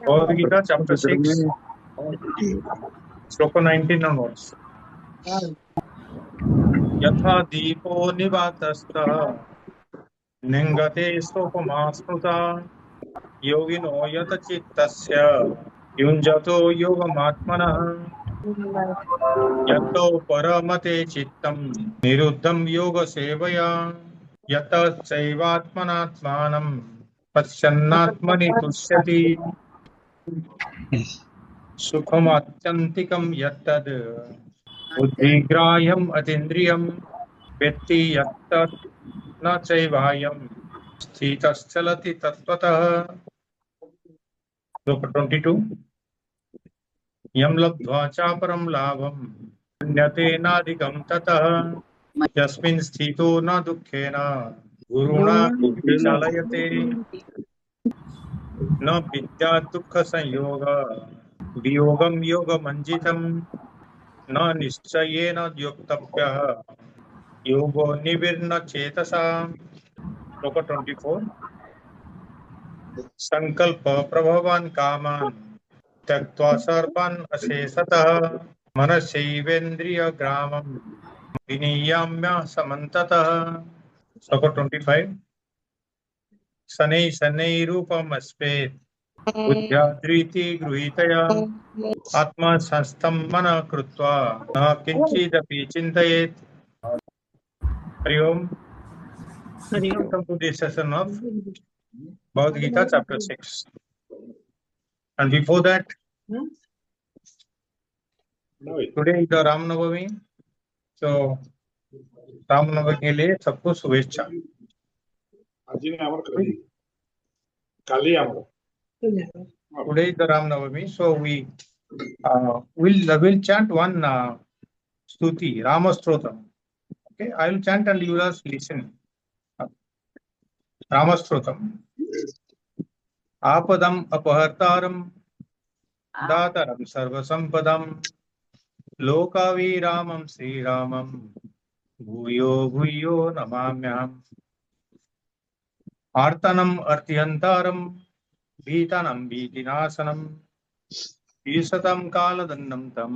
Bhagavad Gita, chapter 6, sloka 19 onwards. Yatha deepo nivatastha ningate stopama smruta yogino yata chittasya yunjato yogamatmana yato paramate chittam niruddham yoga sevaya yata chaivatmanatmanam pasyannatmani tushyati सुखम अत्यंतिकम यत्तद् बुद्धिग्राह्यम अतीन्द्रियम वेत्ति यत्तत् न चैवायम स्थितश्चलति तत्त्वतः. श्लोक 22. यम लब्ध्वा चापरम लाभम अन्यते नाधिकं ततः यस्मिन् स्थितो न दुःखेन गुरुणा विचालयते न विद्या दुःख संयोग वियोगम योगमञ्जितम् न निश्चयेन योक्तव्यः योगो निविर्न चेतसा. श्लोक 24. संकल्प प्रभवान् कामान् त्यक्त्वा सर्वान् अशेषतः मनसैवेन्द्रियग्रामं विनियम्य समन्ततः. श्लोक 25. शनैः शनैः रूपमस्मेत् बुद्ध्या धृति गृहीतया आत्मा संस्थं मनः कृत्वा न किंचिदपि चिन्तयेत्. हरि ओम. Welcome to this session of Bhagavad Gita, chapter 6. And before that, today is the Ram Navami. So, Ram Navami के लिए सबको शुभेच्छा. Today is the Ram Navami, so we will chant one stuti, Rama Strotam. Okay, I will chant and you will listen. Rama Strotam. Apadam apahartaram dataram sarvasampadam lokaviramam Sri Ramam bhuyo bhuyo namamyam artanam artyantaram bhitanam bhitinasanam isatam kaladannam tam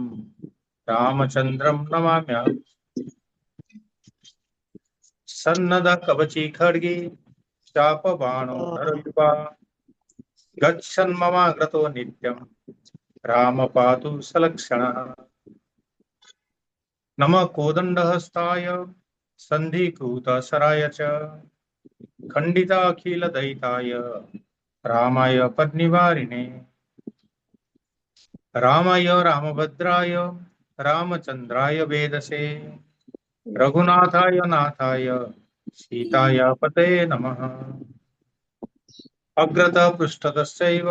ramachandram namamyam sannada kavachi khadgi chapa bano narayuva गच्छन् ममाग्रतो नित्यं रामपातु सलक्षणः नमः कोदण्डहस्ताय सन्धिकृतशराय च खण्डिताखिलदयिताय रामाय पद्निवारिणे रामाय रामभद्राय रामचन्द्राय वेदसे रघुनाथाय नाथाय सीताय पतये नमः. अग्रतः पृष्ठतश्चैव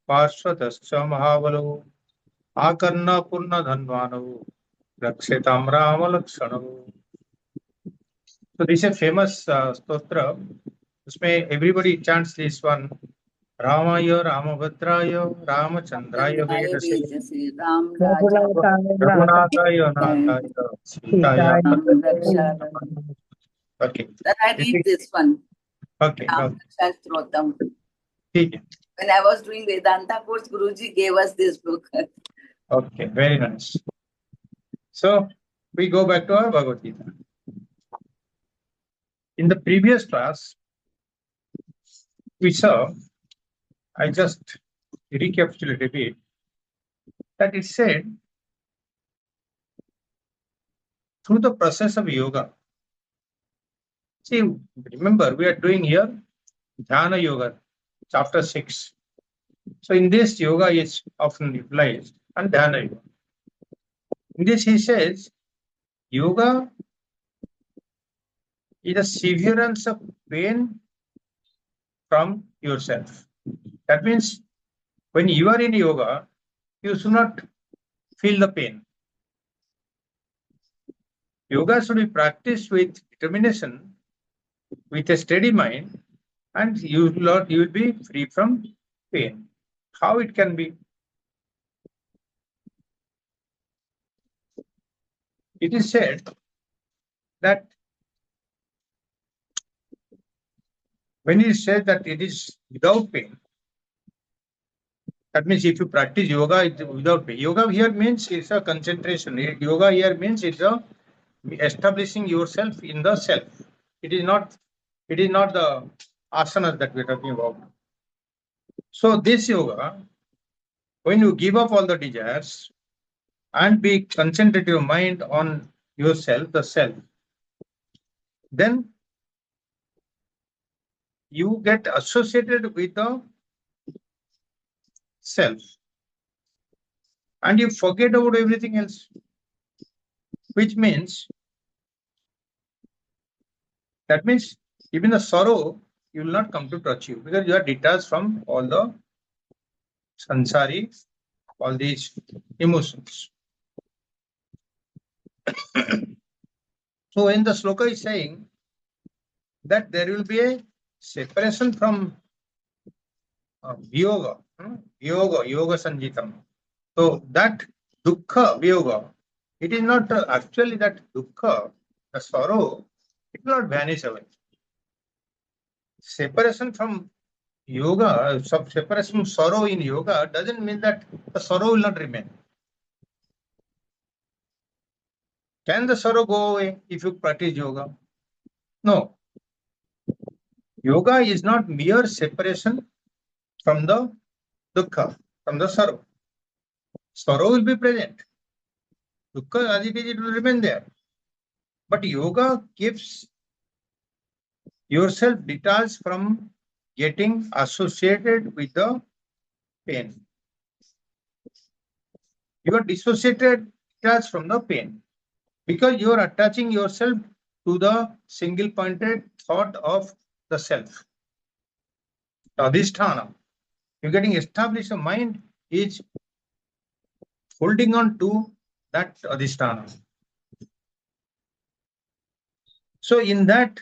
पार्श्वतश्च महाबलो आकर्णपूर्णधन्वानो रक्षितां रामलक्ष्मणौ. So this is a famous stotra. उसमें everybody chants this one. रामाय रामभद्राय रामचन्द्राय वेदसे रघुनाथाय नाथाय सीताय पतये नमः. Okay. Then I read this one. Okay. When I was doing Vedanta course, Guruji gave us this book. Okay, very nice. So we go back to our Bhagavad Gita. In the previous class, we saw, I just recapitulate a bit, that it said, through the process of yoga, see, remember, we are doing here Dhyana Yoga, chapter 6. So in this, yoga is often utilized, and Dhyana Yoga. In this, he says, yoga is a severance of pain from yourself. That means, when you are in yoga, you should not feel the pain. Yoga should be practiced with determination, with a steady mind, and you will be free from pain. How it can be? It is said that when it is said that it is without pain, That means if you practice yoga without yoga here means it's a concentration. Yoga here means it's a establishing yourself in the self. It is not. It is not the asanas that we're talking about. So this yoga, when you give up all the desires and be concentrate your mind on yourself, the self, then you get associated with the self and you forget about everything else, which means that means even the sorrow you will not come to touch you because you are detached from all the sansari, all these emotions. So when the sloka is saying that there will be a separation from yoga, yoga sanjitam. So that dukkha, yoga, it is not actually that dukkha, the sorrow, it will not vanish away. Separation from yoga, separation from sorrow in yoga doesn't mean that the sorrow will not remain. Can the sorrow go away if you practice yoga? No. Yoga is not mere separation from the dukkha, from the sorrow. Sorrow will be present. Dukkha as it is, it will remain there. But yoga keeps yourself detached from getting associated with the pain. You are dissociated, detached from the pain because you are attaching yourself to the single pointed thought of the self. Adhisthana. You're getting established, the mind is holding on to that adhisthana. So in that,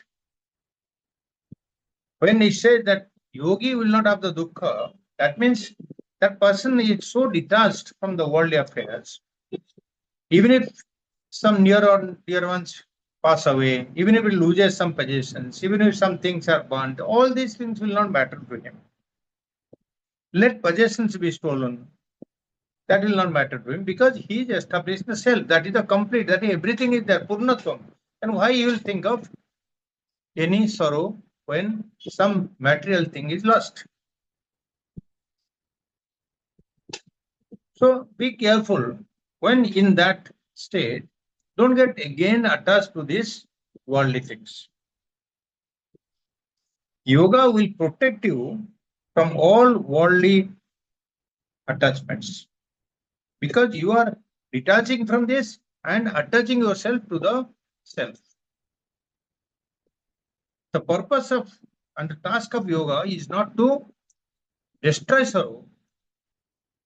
when he says that yogi will not have the dukkha, that means that person is so detached from the worldly affairs. Even if some near or dear ones pass away, even if he loses some possessions, even if some things are burnt, all these things will not matter to him. Let possessions be stolen. That will not matter to him because he is established the self. That is the complete, that is everything is there, Purnatvam. And why he will think of any sorrow when some material thing is lost? So be careful when in that state, don't get again attached to these worldly things. Yoga will protect you from all worldly attachments because you are detaching from this and attaching yourself to the self. The purpose of and the task of yoga is not to destroy sorrow,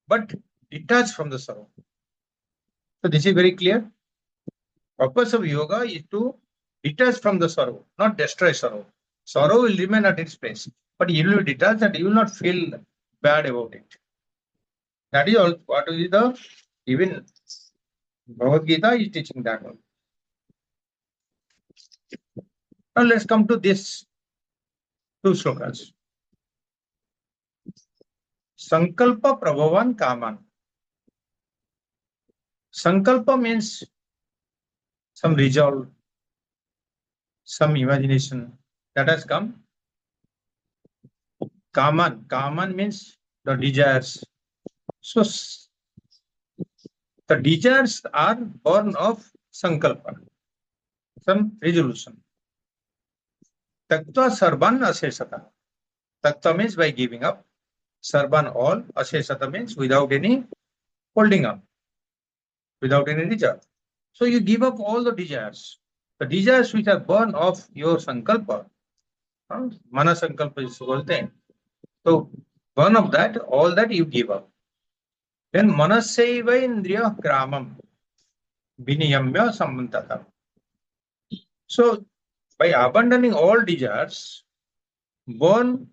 but detach from the sorrow. So this is very clear. Purpose of yoga is to detach from the sorrow, not destroy sorrow. Sorrow will remain at its place, but you will detach and you will not feel bad about it. That is all what is the even Bhagavad Gita is teaching that one. Now let's come to this two slokas. Sankalpa Prabhavan Kaman. Sankalpa means some resolve, some imagination that has come. Kaman means the desires. So the desires are born of sankalpa, some resolution. Tattva sarvan asesata. Tattva means by giving up. Sarvan all. Asesata means without any holding up, without any desire. So you give up all the desires. The desires which are born of your sankalpa, mana sankalpa is बोलते हैं. So one of that, all that you give up. Then manasaiva indriya kramam viniyamya samantata. So by abandoning all desires born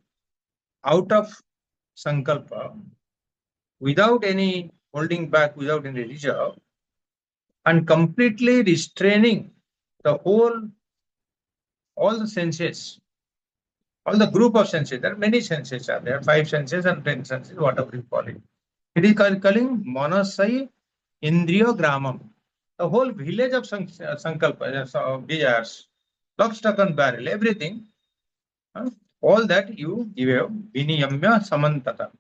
out of sankalpa, without any holding back, without any reserve, and completely restraining the whole, all the senses, all the group of senses. There are many senses are there, 5 senses and 10 senses, whatever you call it. It is calling Manasai Indriyo Gramam. The whole village of Sankalpa, desires, lock, stock and barrel, everything, all that you give Viniyamya Samantata.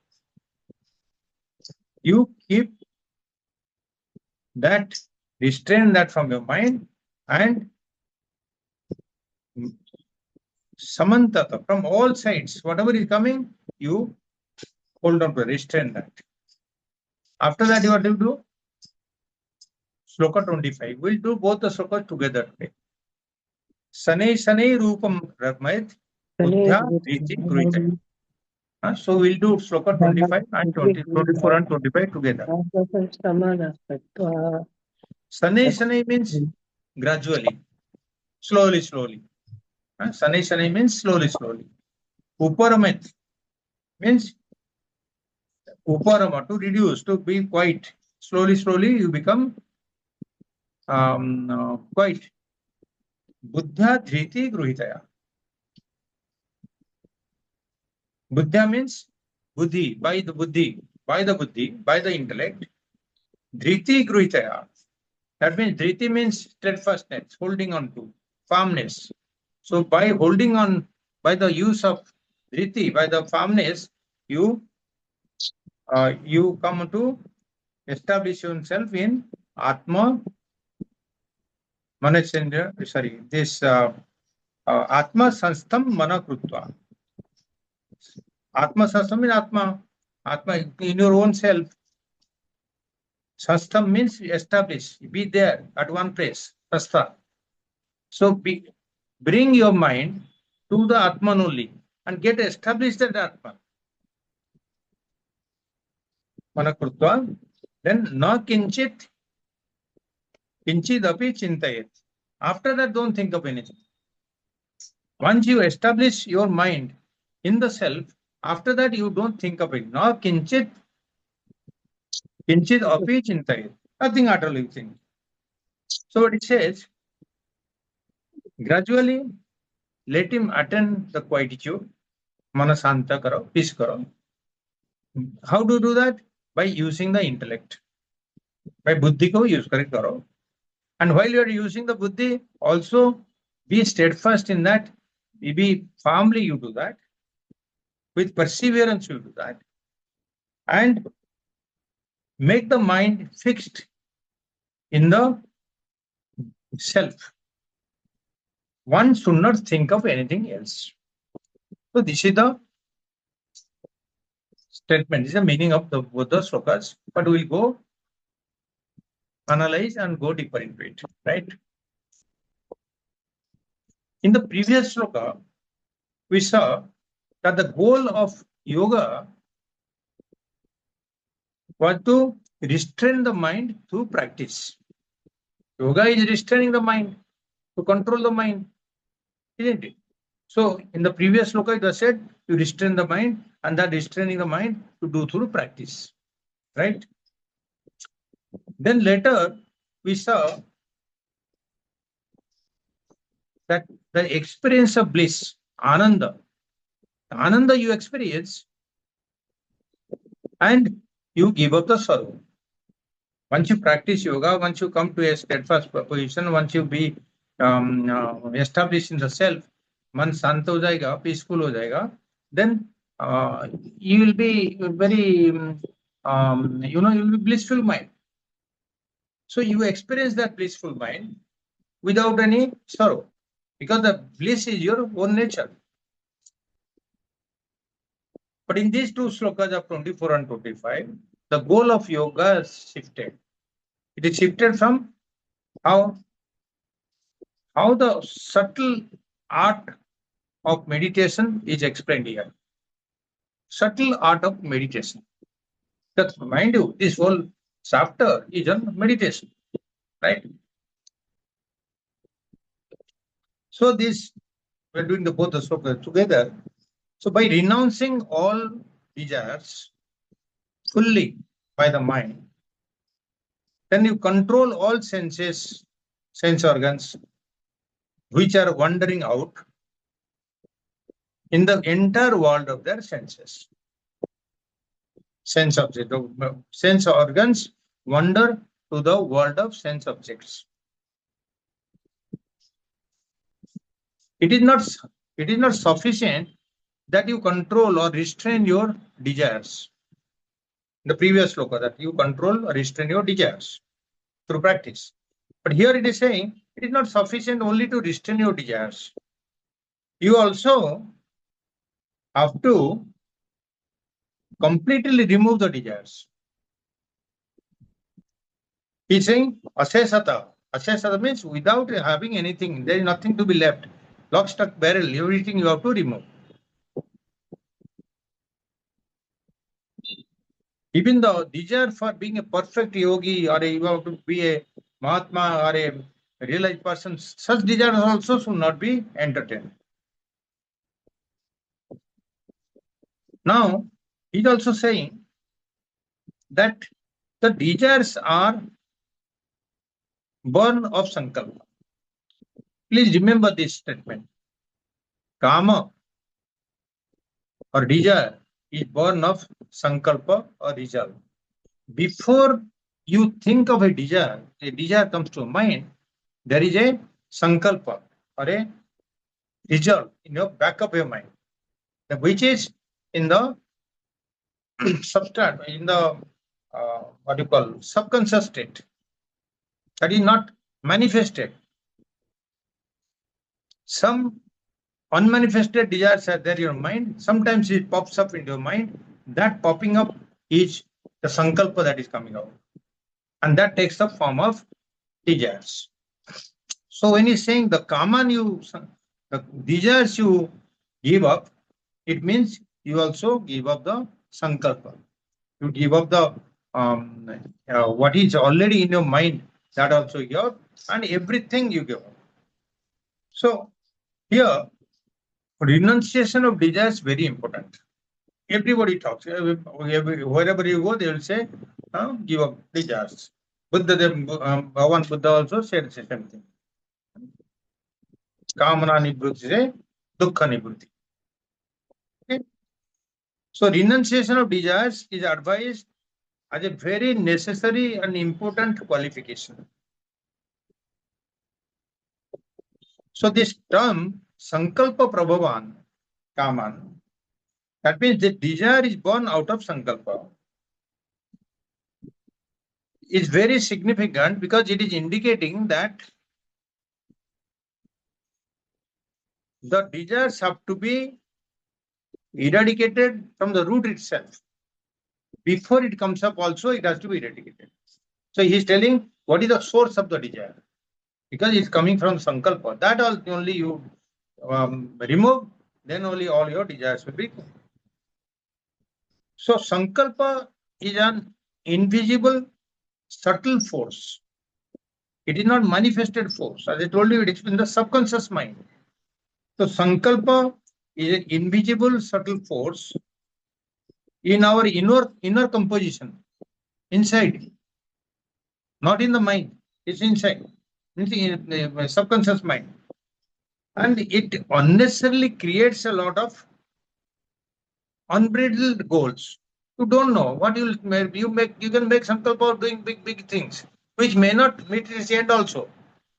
You keep that, restrain that from your mind, and Samantata from all sides, whatever is coming, you hold on to, restrain that. After that, you have to do Sloka 25. We'll do both the slokas together today. Sanay Sanay Rupam Ramayat Buddha Riti Gruhitaya. So we'll do Sloka 25 and 24 and 25 together. Sanay Sanay means gradually, slowly, slowly. Sanay Sanay means slowly, slowly. Uparamat means uparama, to reduce, to be quiet. Slowly, slowly you become quiet. Buddha Dhriti Gruhitaya. Buddha means buddhi, by the buddhi, by the intellect. Dhriti Gruhitaya. That means Dhriti means steadfastness, holding on to, firmness. So by holding on, by the use of Dhriti, by the firmness, you come to establish yourself in Atma Manasendra, this Atma Sanstham Mana Krutva. Atma Sanstham means Atma in your own self. Sanstham means establish, be there at one place, Sastha. So bring your mind to the Atman only and get established at Atman. Mana Krutva, then na kinchit api chintayet. After that, don't think of anything. Once you establish your mind in the self, after that you don't think of it. Na kinchit api chintayet. Nothing at all you think. So it says, gradually let him attain the quietude. Manasanta karo, peace karo. How to do that? By using the intellect. By buddhi ko use karo. And while you are using the buddhi, also be steadfast in that. Be firmly you do that. With perseverance you do that. And make the mind fixed in the self. One should not think of anything else. So this is the statement. This is the meaning of both the slokas. But we'll go analyze and go deeper into it. Right? In the previous sloka, we saw that the goal of yoga was to restrain the mind through practice. Yoga is restraining the mind, to control the mind, isn't it? So in the previous sloka, it was said you restrain the mind, and that restraining the mind to do through practice, right? Then later we saw that the experience of bliss, ananda you experience, and you give up the sorrow. Once you practice yoga, once you come to a steadfast position, once you be established in the self, मन शांत हो जाएगा, peaceful हो जाएगा, then you will be very, you will be blissful mind. So you experience that blissful mind without any sorrow, because the bliss is your own nature. But in these two slokas of 24 and 25, the goal of yoga is shifted. It is shifted from how the subtle art of meditation is explained here. Subtle art of meditation. That, mind you, this whole chapter is on meditation, right? So this, we're doing both the slokas together. So by renouncing all desires fully by the mind, then you control all senses, sense organs, which are wandering out in the entire world of their senses. sense object. The sense organs wander to the world of sense objects. It is not. It is not sufficient that you control or restrain your desires. The previous sloka that you control or restrain your desires through practice. But here it is saying it is not sufficient only to restrain your desires. You also have to completely remove the desires. He's saying asesata. Asesata means without having anything, there is nothing to be left. Lock, stock, barrel, everything you have to remove. Even the desire for being a perfect yogi or you have to be a Mahatma or a realized person, such desires also should not be entertained. Now, he's also saying that the desires are born of sankalpa. Please remember this statement. Kama or desire is born of sankalpa or resolve. Before you think of a desire comes to mind, there is a sankalpa or a resolve in your back of your mind, which is in the substrat, in the what you call subconscious state, that is not manifested. Some unmanifested desires are there in your mind. Sometimes it pops up in your mind. That popping up is the sankalpa that is coming out. And that takes the form of desires. So when he's saying the kaman the desires you give up, it means you also give up the sankalpa. You give up the what is already in your mind, that also you give up, and everything you give up. So here, renunciation of desire is very important. Everybody talks. Wherever you go, they will say, give up desires. Buddha, Bhagavan Buddha also said the same thing. Kamana nibruti se dukkha nibruti. Okay? So renunciation of desires is advised as a very necessary and important qualification. So this term sankalpa prabhavan kaman, that means the desire is born out of sankalpa, is very significant because it is indicating that the desires have to be eradicated from the root itself. Before it comes up also, it has to be eradicated. So he is telling what is the source of the desire. Because it's coming from sankalpa. That only you remove, then only all your desires will be. So sankalpa is an invisible, subtle force. It is not manifested force. As I told you, it is in the subconscious mind. So sankalpa is an invisible, subtle force in our inner composition, inside, not in the mind. It's inside, in the subconscious mind, and it unnecessarily creates a lot of unbridled goals. You don't know what you make. You can make sankalpa of doing big things, which may not meet its end also.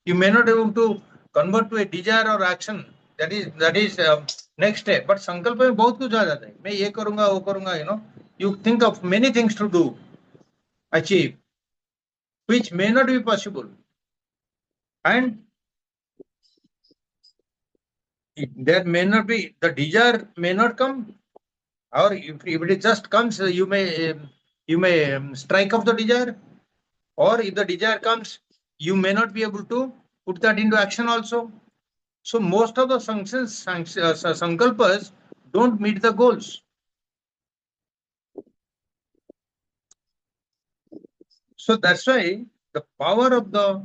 You may not be able to convert to a desire or action. That is next step. But sankalpa में बहुत कुछ आ जाता है. मैं ये करूँगा, वो करूँगा. You think of many things to do, achieve, which may not be possible, and there may not be, the desire may not come, or if it just comes, you may strike off the desire, or if the desire comes, you may not be able to put that into action also. So most of the sankalpas don't meet the goals. So that's why the power of the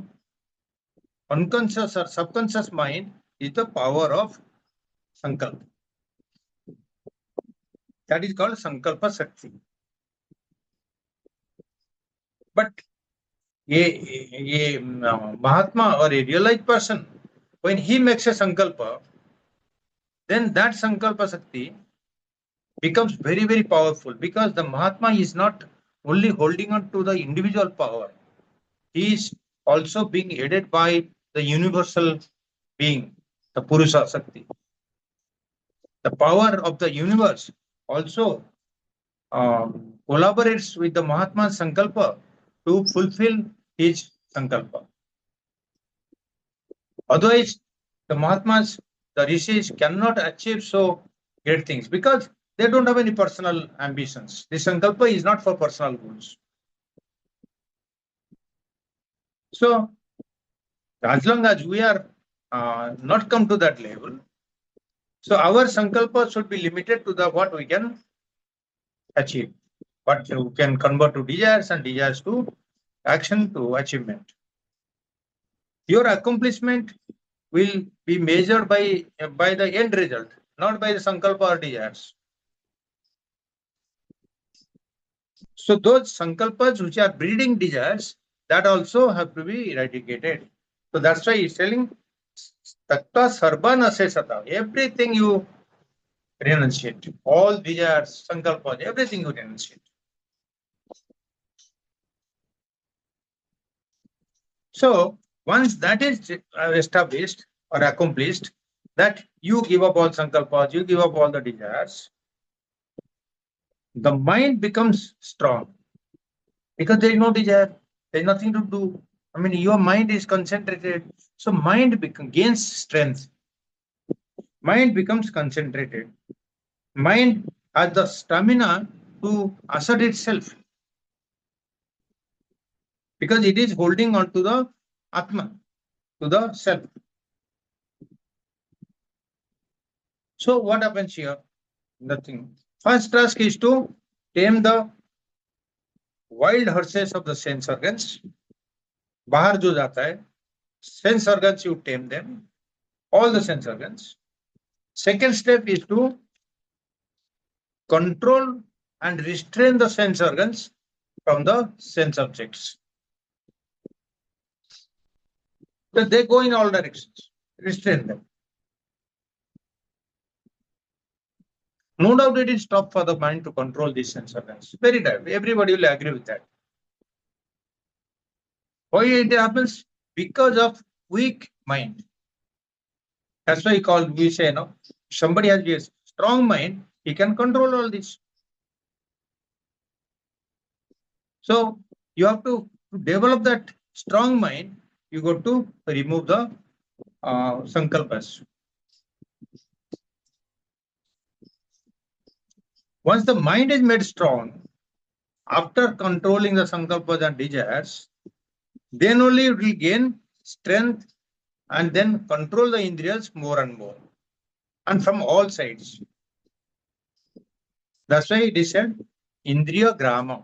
unconscious or subconscious mind is the power of sankalpa. That is called sankalpa shakti. But a Mahatma or a realized person, when he makes a sankalpa, then that sankalpa shakti becomes very, very powerful, because the Mahatma is not only holding on to the individual power, he is also being aided by the universal being, the Purusha Shakti. The power of the universe also collaborates with the Mahatma's Sankalpa to fulfill his Sankalpa. Otherwise, the Mahatmas, the rishis cannot achieve so great things, because they don't have any personal ambitions. The Sankalpa is not for personal goals. So, as long as we are not come to that level, so our Sankalpa should be limited to the what we can achieve, what you can convert to desires, and desires to action, to achievement. Your accomplishment will be measured by the end result, not by the Sankalpa or desires. So those sankalpas which are breeding desires, that also have to be eradicated. So that's why he's telling Tatta Sarvana Sesata. Everything you renunciate. All desires, sankalpas, everything you renunciate. So once that is established or accomplished, that you give up all sankalpas, you give up all the desires, the mind becomes strong, because there is no desire, there is nothing to do. I mean, your mind is concentrated. So mind gains strength. Mind becomes concentrated. Mind has the stamina to assert itself, because it is holding on to the Atma, to the self. So what happens here? Nothing. First task is to tame the wild horses of the sense organs. बाहर जो जाता है, sense organs, you tame them, all the sense organs. Second step is to control and restrain the sense organs from the sense objects. So they go in all directions. Restrain them. No doubt it is tough for the mind to control these sense organs. Very tough. Everybody will agree with that. Why it happens? Because of weak mind. That's why we say, no, somebody has a strong mind, he can control all this. So you have to develop that strong mind. You got to remove the sankalpas. Once the mind is made strong, after controlling the sankalpas and desires, then only it will gain strength and then control the indriyas more and more, and from all sides. That's why it is said indriya grama.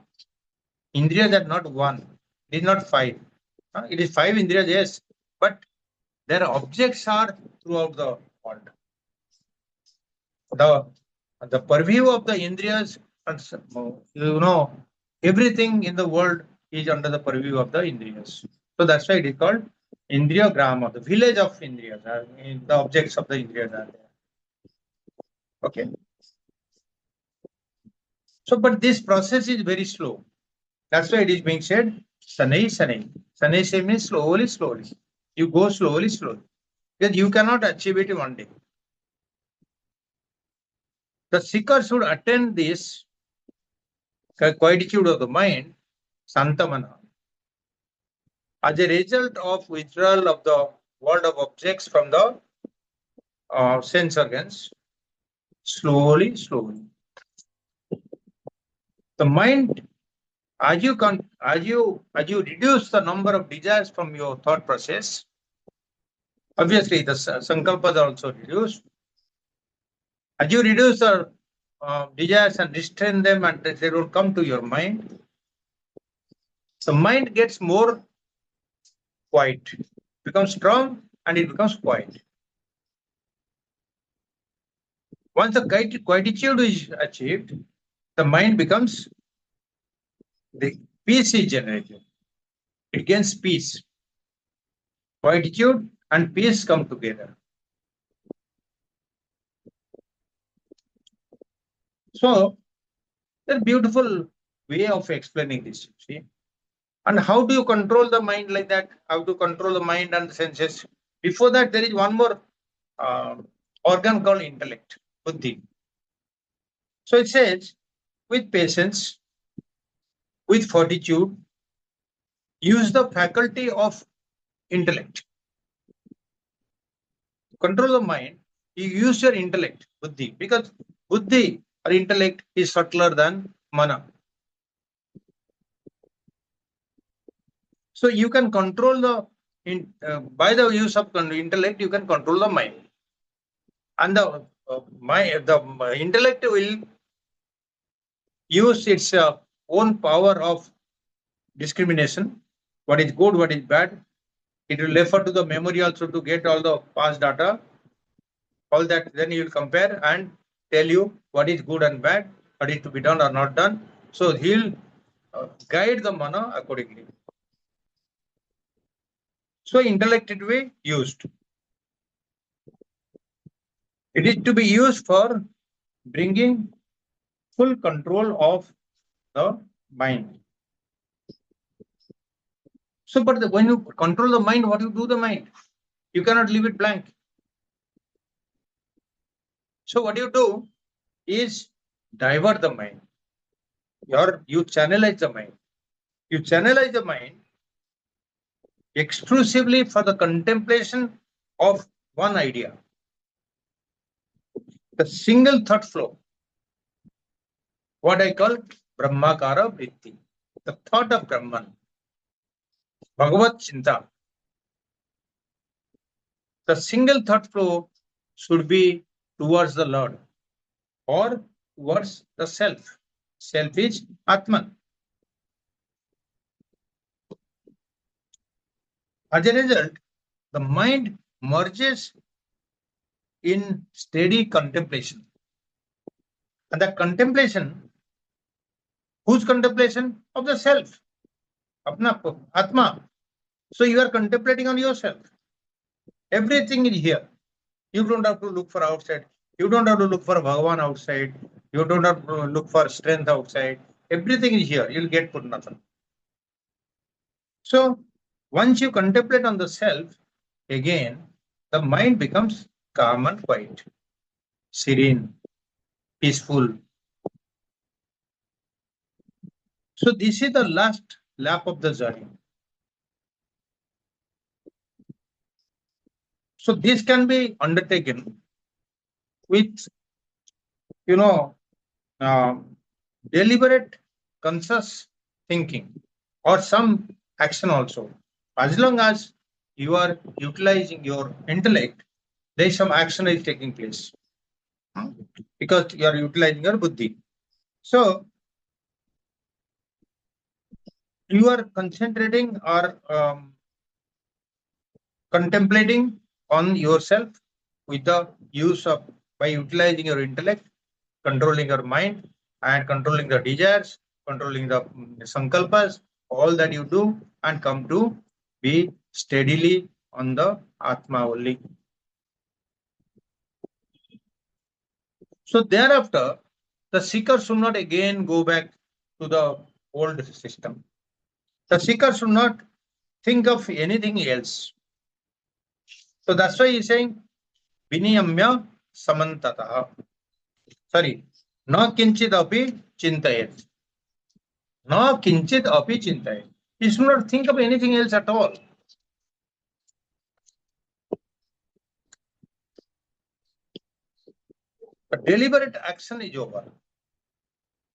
Indriyas are not one, it is not five. It is five indriyas, yes, but their objects are throughout the world. The purview of the indriyas, everything in the world is under the purview of the indriyas. So that's why it is called indriya grama, the village of indriyas. The objects of the indriyas are there. Okay. So, but this process is very slow. That's why it is being said sanai sanai. Sanai sanai means slowly, slowly. You go slowly, slowly. Because you cannot achieve it in one day. The seeker should attain this quietude of the mind, santamana, as a result of withdrawal of the world of objects from the sense organs, slowly, slowly. The mind, as you reduce the number of desires from your thought process, obviously the sankalpas are also reduced. As you reduce the desires and restrain them, and they don't come to your mind, the mind gets more quiet, becomes strong, and it becomes quiet. Once the quietude is achieved, the mind becomes, the peace is generated. It gains peace. Quietude and peace come together. So, a beautiful way of explaining this. See, and how do you control the mind like that? How to control the mind and the senses? Before that, there is one more uh, organ called intellect, buddhi. So it says, with patience, with fortitude, use the faculty of intellect. Control the mind, you use your intellect, buddhi, because buddhi or intellect is subtler than mana. So you can control by the use of intellect, you can control the mind, and the intellect will use its own power of discrimination. What is good, what is bad. It will refer to the memory also to get all the past data. All that, then you will compare and tell you what is good and bad, what is to be done or not done. So he'll guide the mana accordingly. So intellect it will be used. It is to be used for bringing full control of the mind. So, but when you control the mind, what you do the mind? You cannot leave it blank. So, what you do is divert the mind. You channelize the mind. You channelize the mind exclusively for the contemplation of one idea. The single thought flow, what I call Brahmakara Vritti, the thought of Brahman, Bhagavad Chinta. The single thought flow should be towards the Lord or towards the self. Self is Atman. As a result, the mind merges in steady contemplation. And that contemplation, whose contemplation? Of the self, Apna, Atma. So you are contemplating on yourself. Everything is here. You don't have to look for outside. You don't have to look for Bhagavan outside. You don't have to look for strength outside. Everything is here. You'll get put nothing. So once you contemplate on the self, again, the mind becomes calm and quiet, serene, peaceful. So this is the last lap of the journey. So this can be undertaken with, you know, uh, deliberate, conscious thinking or some action also. As long as you are utilizing your intellect, there is some action is taking place because you are utilizing your buddhi. So you are concentrating or contemplating on yourself with the use of by utilizing your intellect, controlling your mind, and controlling the desires, controlling the sankalpas, all that you do, and come to be steadily on the Atma only. So thereafter, the seeker should not again go back to the old system. The seeker should not think of anything else. So that's why he's saying, Viniyamya samantataha. Sorry, na kinchit api chintayet. Na kinchit api chintayet. You should not think of anything else at all. But deliberate action is over.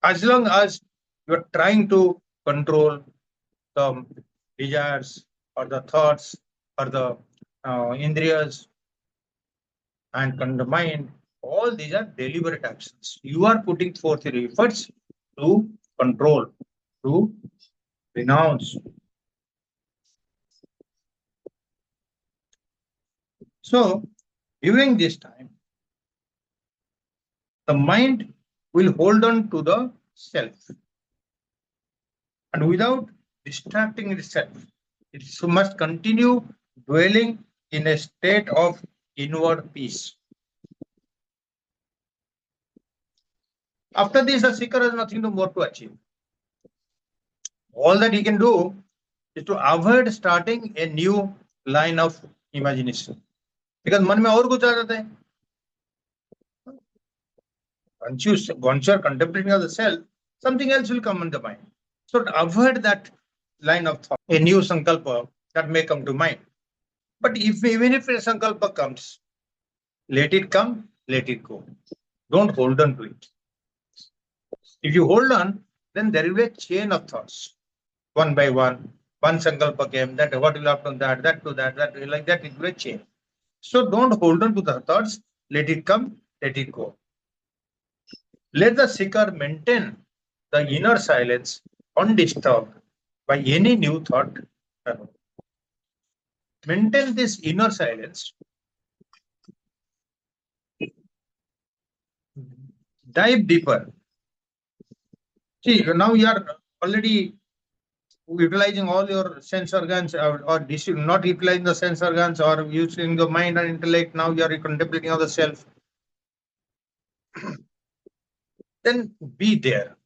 As long as you are trying to control the desires or the thoughts or the indriyas and the mind, all these are deliberate actions. You are putting forth your efforts to control, to renounce. So during this time, the mind will hold on to the self and without distracting itself, it must continue dwelling in a state of inward peace. After this, the seeker has nothing more to achieve. All that he can do is to avoid starting a new line of imagination. Because मन में और कुछ आ जाता है. Once you are contemplating of the self, something else will come in the mind. So to avoid that line of thought, a new sankalpa that may come to mind. But even if a sankalpa comes, let it come, let it go. Don't hold on to it. If you hold on, then there will be a chain of thoughts, one by one. One sankalpa came, that what will happen, that to that, like that, it will be a chain. So don't hold on to the thoughts, let it come, let it go. Let the seeker maintain the inner silence undisturbed by any new thought. Maintain this inner silence. Dive deeper. See, now you are already utilizing all your sense organs, or not utilizing the sense organs, or using the mind and intellect. Now you are contemplating of the self. Then be there.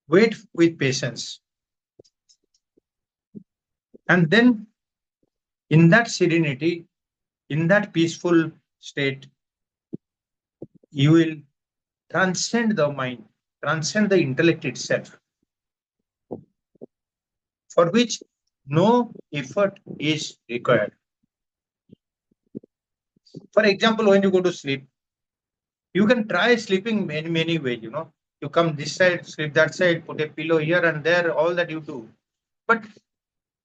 Wait with patience. And then in that serenity, in that peaceful state, you will transcend the mind, transcend the intellect itself, for which no effort is required. For example, when you go to sleep, you can try sleeping many ways, You come this side, sleep that side, put a pillow here and there, all that you do. But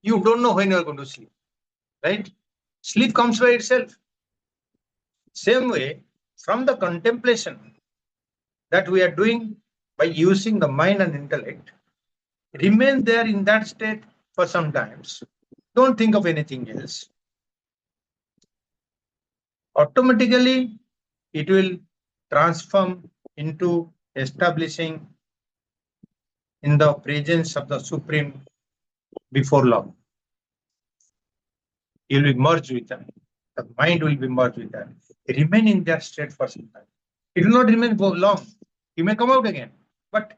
you don't know when you are going to sleep, right? Sleep comes by itself. Same way, from the contemplation that we are doing by using the mind and intellect, remain there in that state for some times. Don't think of anything else. Automatically, it will transform into establishing in the presence of the Supreme before long. You will be merged with them. The mind will be merged with them. Remain in that state for some time. It will not remain for long. You may come out again. But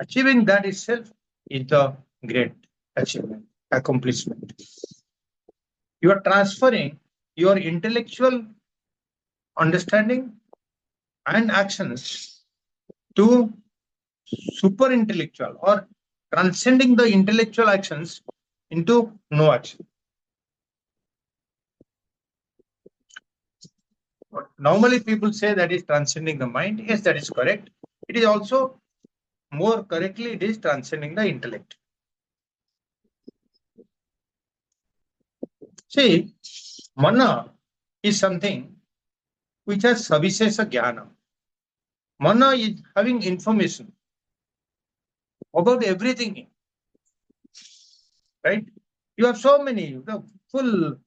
achieving that itself is the great achievement, accomplishment. You are transferring your intellectual understanding and actions to super intellectual, or transcending the intellectual actions into no action. Normally people say that is transcending the mind. Yes, that is correct. It is also more correctly, it is transcending the intellect. See, mana is something which has savishesha jnana. Mana is having information about everything, right? You have so many, full,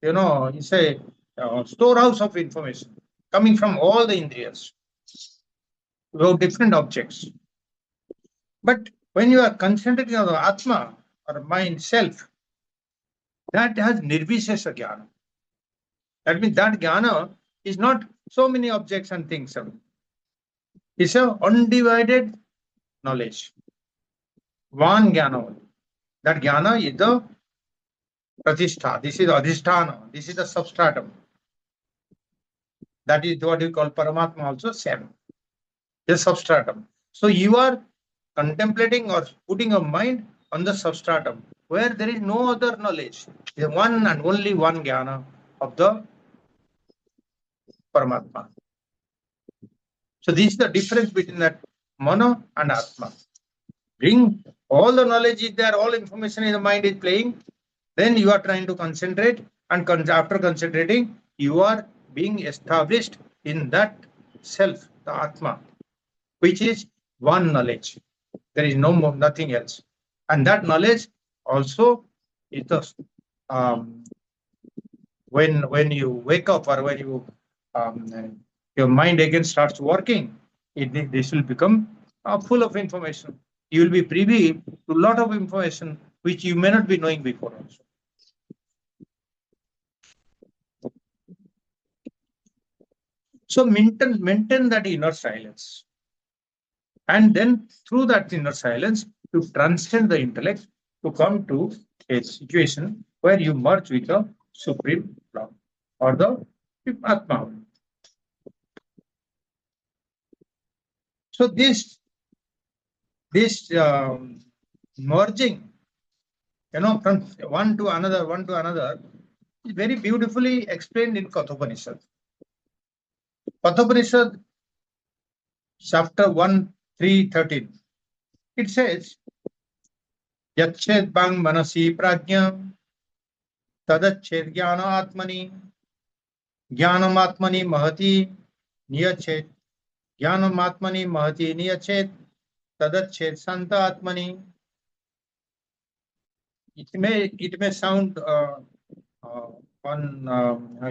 you say, storehouse of information coming from all the indriyas about different objects. But when you are concentrating on the Atma or mind self, that has nirvishesha jnana. That means that jnana is not so many objects and things. It's an undivided knowledge. One jnana only. That jnana is the pratishtha. This is adhisthana. This is the substratum. That is what you call Paramatma also, same. The substratum. So you are contemplating or putting a mind on the substratum where there is no other knowledge. The one and only one jnana of the Paramatma. So this is the difference between that Mana and Atma. Bring all the knowledge is there, all information in the mind is playing, then you are trying to concentrate, and after concentrating, you are being established in that self, the Atma, which is one knowledge. There is no more, nothing else. And that knowledge also is the when you wake up, or when you your mind again starts working, this will become full of information. You will be privy to a lot of information which you may not be knowing before also. So maintain that inner silence. And then through that inner silence, to transcend the intellect, to come to a situation where you merge with the supreme law or the Atma. So this merging, from one to another, is very beautifully explained in Kathopanishad. Kathopanishad, chapter 1, 3, 13. It says, Yached bang manasi prajna, tadached jnana atmani, jnanam atmani mahati, niyached, jnanam atmani mahati niyached, tadached santa atmani. It may sound uh,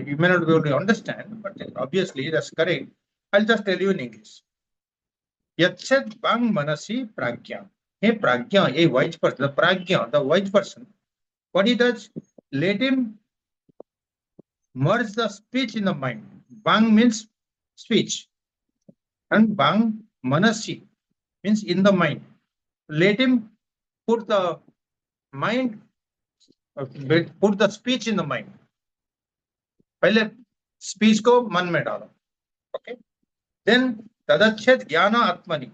you may not be able to understand, but obviously that's correct. I'll just tell you in English. Yached bang manasi prajna. Hey prajna, a wise person, the prajna, the wise person, what he does, let him merge the speech in the mind. Bang means speech, and bang manasi means in the mind. Let him put the mind, put the speech in the mind. पहले speech को मन में डालो. Okay. Then tadachet jnana atmani.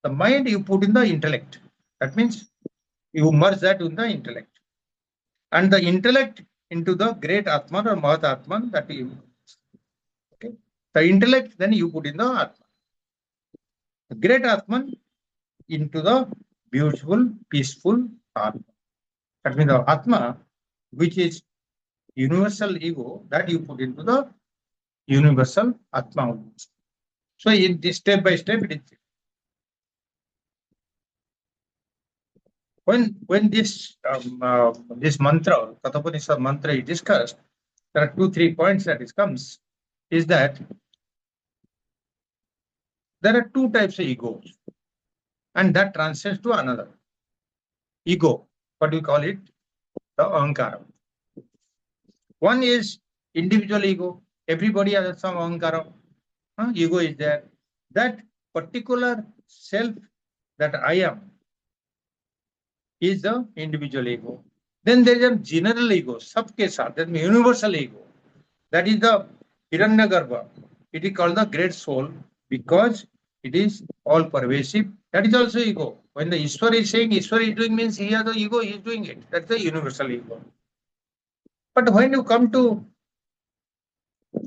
The mind you put in the intellect. That means you merge that in the intellect. And the intellect into the great Atman or Mahat Atman that you. Okay. The intellect then you put in the Atman. The great Atman into the beautiful, peaceful Atma. That means the Atma, which is universal ego, that you put into the universal Atma. So in this step by step, it is. When this mantra, Kathopanishad mantra is discussed, there are 2-3 points that it comes, is that there are two types of egos, and that transcends to another. Ego, what we call it, the ahankara. One is individual ego. Everybody has some ahankara. Ego is there. That particular self that I am is the individual ego. Then there is a general ego, sabke saath, that means universal ego. That is the Hiranyagarbha. It is called the great soul because it is all pervasive. That is also ego. When the Ishwar is saying Ishwar is doing, means he has the ego, he is doing it. That's the universal ego. But when you come to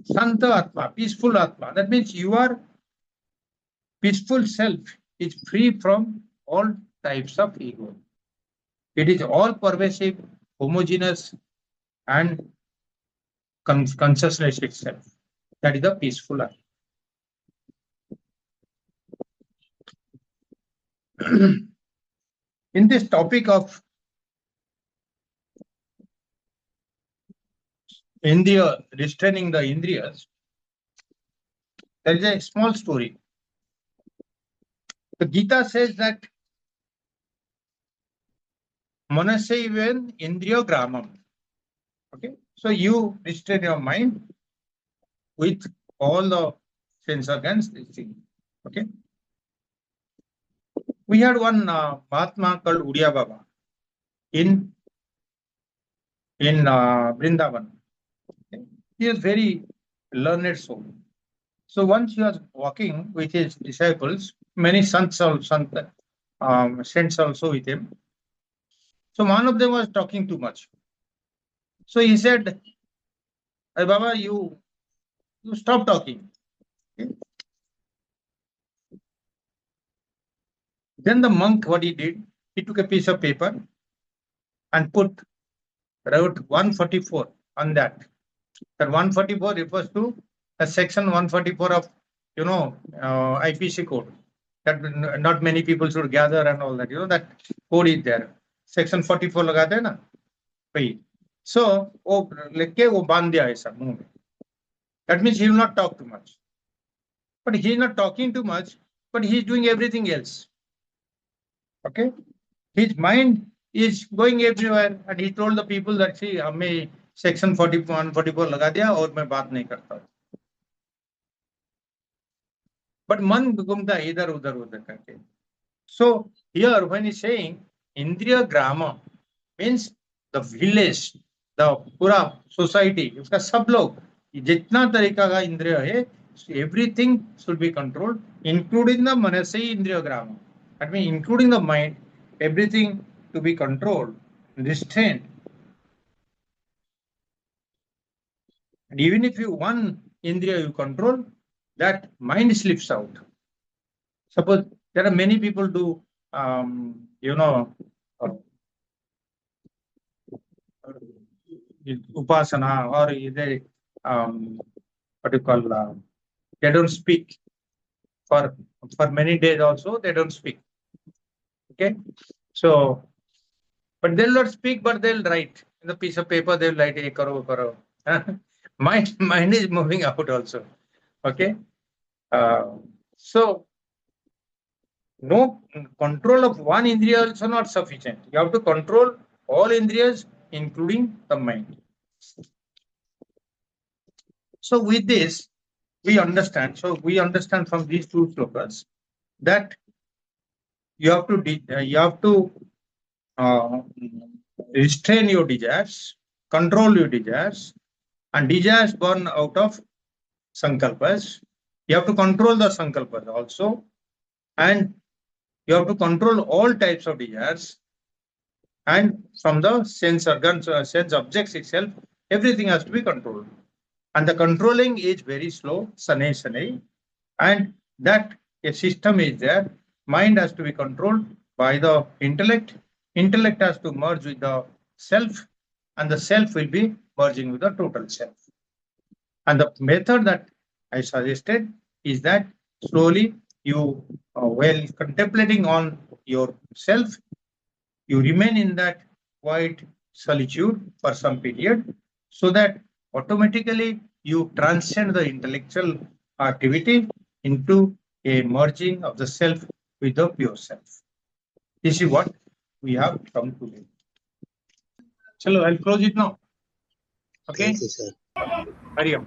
Santa Atma, peaceful Atma, that means your peaceful self is free from all types of ego. It is all pervasive, homogeneous, and consciousness itself. That is the peaceful Atma. In this topic of Indriya, restraining the Indriyas, there is a small story. The Gita says that Manasaiven Indriya Gramam. Okay, so you restrain your mind with all the sense organs. Okay, we had one Mahatma called Uriya Baba in Vrindavan. Okay. He is very learned soul. So once he was walking with his disciples, many saints also with him. So one of them was talking too much. So he said, "Hey Baba, you stop talking." Okay. Then the monk, what he did, he took a piece of paper and wrote 144 on that. That 144 refers to a section 144 of IPC code. That not many people should gather and all that. That code is there. Section 44 लगाते हैं ना, वही. So वो लेके वो बांध दिया ऐसा मुंह में. That means he will not talk too much. But he is not talking too much, but he is doing everything else. Okay, his mind is going everywhere, and he told the people that see, हमें section 41, 44 लगा दिया और मैं बात नहीं करता. but man घूमता है इधर उधर उधर करके. So here when he's saying Indriya Grama means the village, the पूरा society, उसका सब लोग जितना तरीका का इंद्रिय है, everything should be controlled, including the manasai Indriya Grama. That means including the mind, everything to be controlled, restrained. And even if you one Indriya you control, that mind slips out. Suppose there are many people do, you know, upasana, or they, what you call, they don't speak for many days also, they don't speak. Okay. So, but they'll not speak, but they'll write in the piece of paper, they'll write, hey, karo, karo. Mind is moving out also. Okay. So, no control of one indriya also not sufficient. You have to control all indriyas, including the mind. So with this, we understand. So we understand from these two slokas that you have to restrain your desires, control your desires, and desires born out of sankalpas. You have to control the sankalpas also, and you have to control all types of desires, and from the sense organs, sense objects itself, everything has to be controlled. And the controlling is very slow, sane, and that a system is there. Mind has to be controlled by the intellect. Intellect has to merge with the self, and the self will be merging with the total self. And the method that I suggested is that slowly you, while contemplating on yourself, you remain in that quiet solitude for some period, so that automatically you transcend the intellectual activity into a merging of the self with the pure self. This is what we have come to do. Chalo, I'll close it now. Okay? Thank you, sir. Hariam.